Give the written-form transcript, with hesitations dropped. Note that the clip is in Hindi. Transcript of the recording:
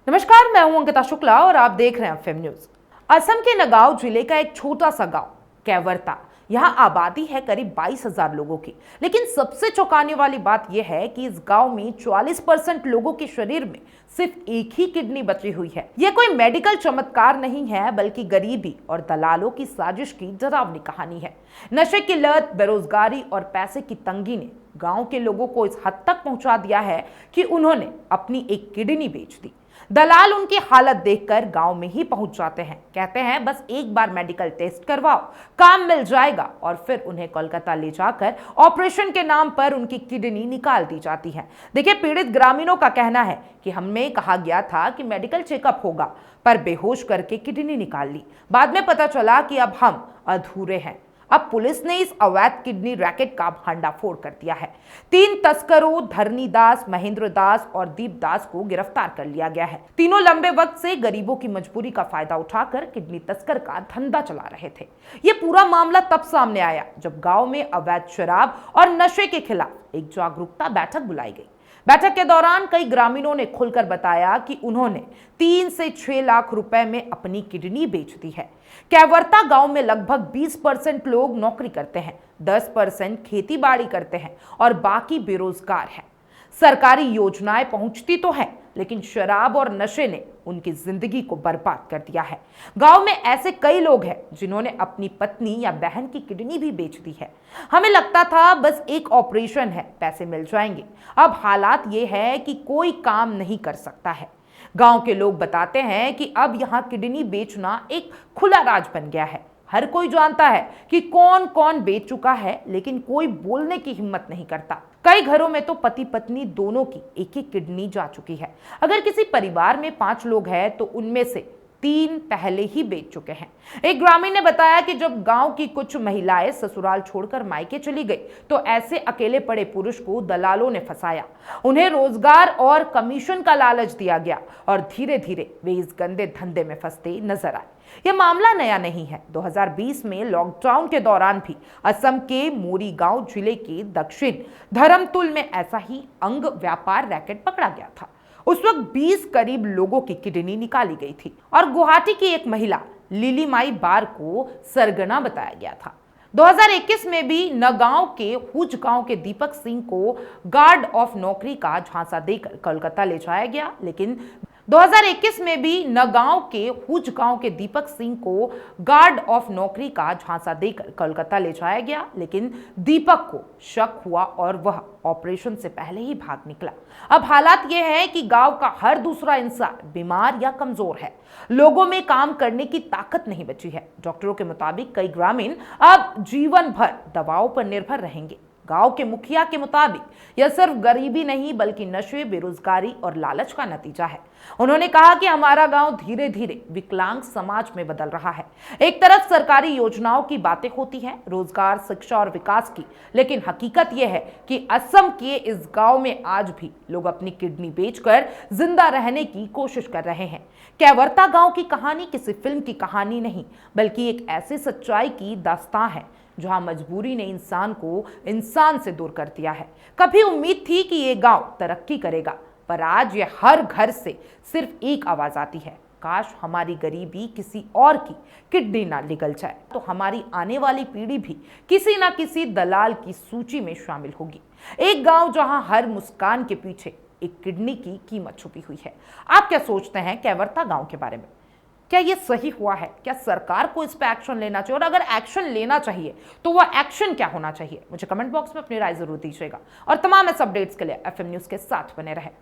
नमस्कार, मैं हूं अंकिता शुक्ला और आप देख रहे हैं एफएम न्यूज। असम के नगांव जिले का एक छोटा सा गांव कैवर्ता, यहां आबादी है करीब 22,000 लोगों की। लेकिन सबसे चौंकाने वाली बात यह है कि इस गांव में 44% लोगों के शरीर में सिर्फ एक ही किडनी बची हुई है। यह कोई मेडिकल चमत्कार नहीं है, बल्कि गरीबी और दलालों की साजिश की डरावनी कहानी है। नशे की लत, बेरोजगारी और पैसे की तंगी ने गांव के लोगों को इस हद तक पहुंचा दिया है कि उन्होंने अपनी एक किडनी बेच दी। दलाल उनकी हालत देखकर गांव में ही पहुंच जाते हैं, कहते हैं बस एक बार मेडिकल टेस्ट करवाओ, काम मिल जाएगा, और फिर उन्हें कोलकाता ले जाकर ऑपरेशन के नाम पर उनकी किडनी निकाल दी जाती है। देखिए, पीड़ित ग्रामीणों का कहना है कि हमें कहा गया था कि मेडिकल चेकअप होगा, पर बेहोश करके किडनी निकाल ली। बाद में पता चला कि अब हम अधूरे हैं। अब पुलिस ने इस अवैध किडनी रैकेट का भंडाफोड़ कर दिया है। 3 तस्करों धरनी दास, महेंद्र दास और दीप दास को गिरफ्तार कर लिया गया है। तीनों लंबे वक्त से गरीबों की मजबूरी का फायदा उठाकर किडनी तस्कर का धंधा चला रहे थे। ये पूरा मामला तब सामने आया जब गांव में अवैध शराब और नशे के खिलाफ एक जागरूकता बैठक बुलाई गई। बैठक के दौरान कई ग्रामीणों ने खुलकर बताया कि उन्होंने 3 से 6 लाख रुपए में अपनी किडनी बेच दी है। कैवर्ता गांव में लगभग 20% लोग नौकरी करते हैं, 10% खेती बाड़ी करते हैं और बाकी बेरोजगार हैं। सरकारी योजनाएं पहुंचती तो हैं, लेकिन शराब और नशे ने उनकी जिंदगी को बर्बाद कर दिया है। गांव में ऐसे कई लोग हैं जिन्होंने अपनी पत्नी या बहन की किडनी भी बेच दी है। हमें लगता था बस एक ऑपरेशन है, पैसे मिल जाएंगे। अब हालात ये है कि कोई काम नहीं कर सकता है। गांव के लोग बताते हैं कि अब यहां किडनी बेचना एक खुला राज बन गया है। हर कोई जानता है कि कौन कौन बेच चुका है, लेकिन कोई बोलने की हिम्मत नहीं करता। कई घरों में तो पति पत्नी दोनों की एक एक किडनी जा चुकी है। अगर किसी परिवार में 5 लोग हैं तो उनमें से 3 पहले ही बेच चुके हैं। एक ग्रामीण ने बताया कि जब गांव की कुछ महिलाएं ससुराल छोड़कर मायके चली गई तो ऐसे अकेले पड़े पुरुष को दलालों ने फंसाया। उन्हें रोजगार और कमीशन का लालच दिया गया और धीरे धीरे वे इस गंदे धंधे में फंसते नजर आए। यह मामला नया नहीं है। 2020 में लॉकडाउन के दौरान भी असम के मोरीगांव जिले के दक्षिण धरमतुल में ऐसा ही अंग व्यापार रैकेट पकड़ा गया था। उस वक्त 20 करीब लोगों की किडनी निकाली गई थी और गुवाहाटी की एक महिला लिलीमाई बार को सरगना बताया गया था। 2021 में भी नगांव के हुज गांव के दीपक सिंह को गार्ड ऑफ नौकरी का झांसा देकर कोलकाता ले जाया गया, लेकिन 2021 में भी नगांव के हुज गांव के दीपक सिंह को गार्ड ऑफ नौकरी का झांसा देकर कोलकाता ले जाया गया, लेकिन दीपक को शक हुआ और वह ऑपरेशन से पहले ही भाग निकला। अब हालात यह है कि गांव का हर दूसरा इंसान बीमार या कमजोर है। लोगों में काम करने की ताकत नहीं बची है। डॉक्टरों के मुताबिक कई ग्रामीण अब जीवन भर दवाओं पर निर्भर रहेंगे। गांव के मुखिया के मुताबिक यह सिर्फ गरीबी नहीं बल्कि नशे, बेरोजगारी और लालच का नतीजा है। उन्होंने कहा कि हमारा गांव धीरे धीरे विकलांग समाज में बदल रहा है। एक तरफ सरकारी योजनाओं की बातें होती हैं, रोजगार, शिक्षा और विकास की, लेकिन हकीकत यह है कि असम के इस गांव में आज भी लोग अपनी किडनी बेचकर जिंदा रहने की कोशिश कर रहे हैं। कैवर्ता गांव की कहानी किसी फिल्म की कहानी नहीं, बल्कि एक ऐसी सच्चाई की दास्तां है जहां मजबूरी ने इंसान को इंसान से दूर कर दिया है। कभी उम्मीद थी कि ये गांव तरक्की करेगा, पर आज ये हर घर से सिर्फ एक आवाज आती है, काश हमारी गरीबी किसी और की किडनी ना निगल जाए, तो हमारी आने वाली पीढ़ी भी किसी ना किसी दलाल की सूची में शामिल होगी। एक गांव जहां हर मुस्कान के पीछे एक किडनी की कीमत छुपी हुई है। आप क्या सोचते हैं कैवर्ता गांव के बारे में? क्या ये सही हुआ है? क्या सरकार को इस पे एक्शन लेना चाहिए? और अगर एक्शन लेना चाहिए तो वह एक्शन क्या होना चाहिए? मुझे कमेंट बॉक्स में अपनी राय जरूर दीजिएगा और तमाम इस अपडेट्स के लिए एफएम न्यूज के साथ बने रहें।